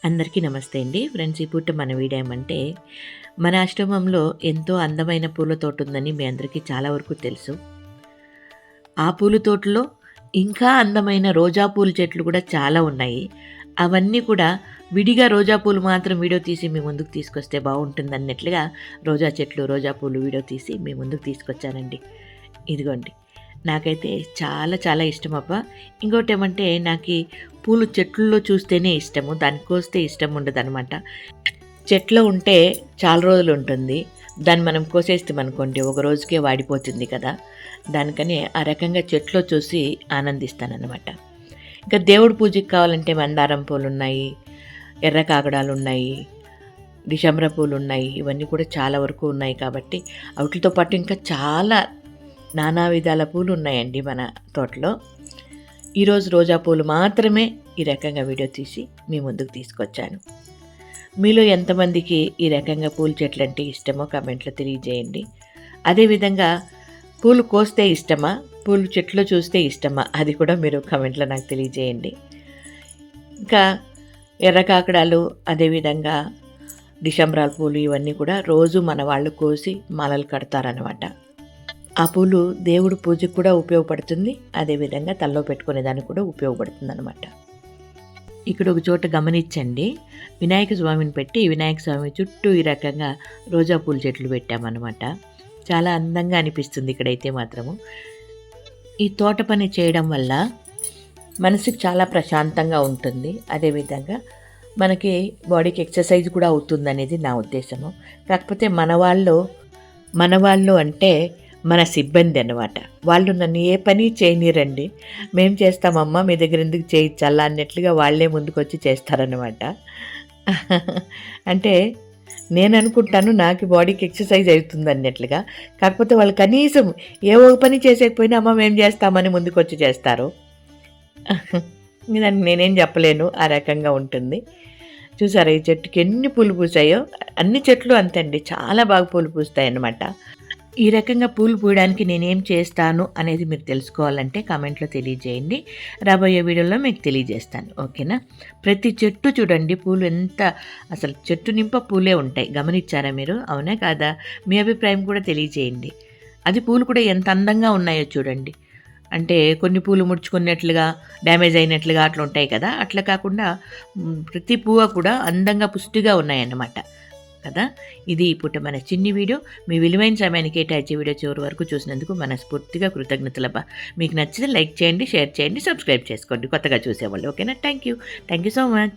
అందరికీ నమస్తే అండి. ఫ్రెండ్స్, ఈ పూట మన వీడియో ఏమంటే, మన ఆశ్రమంలో ఎంతో అందమైన పూల తోట ఉందని మీ అందరికీ చాలా వరకు తెలుసు. ఆ పూల తోటలో ఇంకా అందమైన రోజా పూల చెట్లు కూడా చాలా ఉన్నాయి. అవన్నీ కూడా విడిగా రోజా పూలు మాత్రం వీడియో తీసి మీ ముందుకు తీసుకొస్తే బాగుంటుందన్నట్లుగా రోజా చెట్లు, రోజా పూలు వీడియో తీసి మీ ముందుకు తీసుకొచ్చానండి. ఇదిగోండి. నాకైతే చాలా చాలా ఇష్టమబ్బా. ఇంకోటేమంటే నాకు పూలు చెట్లలో చూస్తేనే ఇష్టము. దాన్ని కోస్తే ఇష్టం ఉండదనమాట. చెట్లో ఉంటే చాలా రోజులు ఉంటుంది. దాన్ని మనం కోసేస్తామనుకోండి ఒక రోజుకే వాడిపోతుంది కదా! దానికని ఆ రకంగా చెట్లో చూసి ఆనందిస్తాననమాట. ఇంకా దేవుడి పూజకి కావాలంటే మందారం పూలున్నాయి, ఎర్ర కాగడాలున్నాయి, డిసెంబర్ పూలున్నాయి. ఇవన్నీ కూడా చాలా వరకు ఉన్నాయి కాబట్టి వాటితో పాటు ఇంకా చాలా నానా విధాల పూలు ఉన్నాయండి మన తోటలో. ఈరోజు రోజా పూలు మాత్రమే ఈ రకంగా వీడియో తీసి మీ ముందుకు తీసుకొచ్చాను. మీలో ఎంతమందికి ఈ రకంగా పూల చెట్లు అంటే ఇష్టమో కామెంట్లో తెలియజేయండి. అదేవిధంగా పూలు కోస్తే ఇష్టమా, పూలు చెట్లు చూస్తే ఇష్టమా, అది కూడా మీరు కామెంట్లో నాకు తెలియజేయండి. ఇంకా ఎర్ర కాకడాలు, అదేవిధంగా డిసెంబరాల పూలు ఇవన్నీ కూడా రోజు మన వాళ్ళు కోసి మాలలు కడతారనమాట. ఆ పూలు దేవుడి పూజకు కూడా ఉపయోగపడుతుంది. అదేవిధంగా తలలో పెట్టుకునేదానికి కూడా ఉపయోగపడుతుంది అనమాట. ఇక్కడ ఒక చోట గమనించండి, వినాయక స్వామిని పెట్టి వినాయక స్వామి చుట్టూ ఈ రకంగా రోజా పూల చెట్లు పెట్టామన్నమాట. చాలా అందంగా అనిపిస్తుంది ఇక్కడైతే మాత్రము. ఈ తోట పని చేయడం వల్ల మనసుకి చాలా ప్రశాంతంగా ఉంటుంది. అదేవిధంగా మనకి బాడీకి ఎక్సర్సైజ్ కూడా అవుతుంది అనేది నా ఉద్దేశము. కాకపోతే మన వాళ్ళు అంటే మన సిబ్బంది అన్నమాట. వాళ్ళు నన్ను ఏ పని చేయనీరండి. మేము చేస్తామమ్మా, మీ దగ్గర ఎందుకు చేయించాలా అన్నట్లుగా వాళ్ళే ముందుకొచ్చి చేస్తారనమాట. అంటే నేను అనుకుంటాను నాకు బాడీకి ఎక్సర్సైజ్ అవుతుంది అన్నట్లుగా. కాకపోతే వాళ్ళు కనీసం ఏ ఒక పని చేసేకపోయినా అమ్మ మేము చేస్తామని ముందుకొచ్చి చేస్తారు. దానికి నేనేం చెప్పలేను, ఆ రకంగా ఉంటుంది. చూసారా ఈ చెట్టుకి ఎన్ని పూలు పూసాయో. అన్ని చెట్లు అంతే అండి, చాలా బాగా పూలు పూస్తాయి అన్నమాట. ఈ రకంగా పూలు పూయడానికి నేనేం చేస్తాను అనేది మీరు తెలుసుకోవాలంటే కామెంట్లో తెలియజేయండి. రాబోయే వీడియోలో మీకు తెలియజేస్తాను, ఓకేనా? ప్రతి చెట్టు చూడండి, పూలు ఎంత అసలు చెట్టు నింప పూలే ఉంటాయి. గమనించారా మీరు? అవునా కాదా? మీ అభిప్రాయం కూడా తెలియజేయండి. అది పూలు కూడా ఎంత అందంగా ఉన్నాయో చూడండి. అంటే కొన్ని పూలు ముడుచుకున్నట్లుగా, డ్యామేజ్ అయినట్లుగా అట్లా ఉంటాయి కదా. అట్లా కాకుండా ప్రతి పువ్వు కూడా అందంగా పుష్టిగా ఉన్నాయన్నమాట కదా. ఇది ఇప్పుడు మన చిన్ని వీడియో. మీ విలువైన సమయాన్ని కేటాయించే వీడియో చివరి వరకు చూసినందుకు మనస్ఫూర్తిగా కృతజ్ఞతలబ్బా. మీకు నచ్చితే లైక్ చేయండి, షేర్ చేయండి, సబ్స్క్రైబ్ చేసుకోండి కొత్తగా చూసేవాళ్ళు, ఓకేనా? Thank you so much.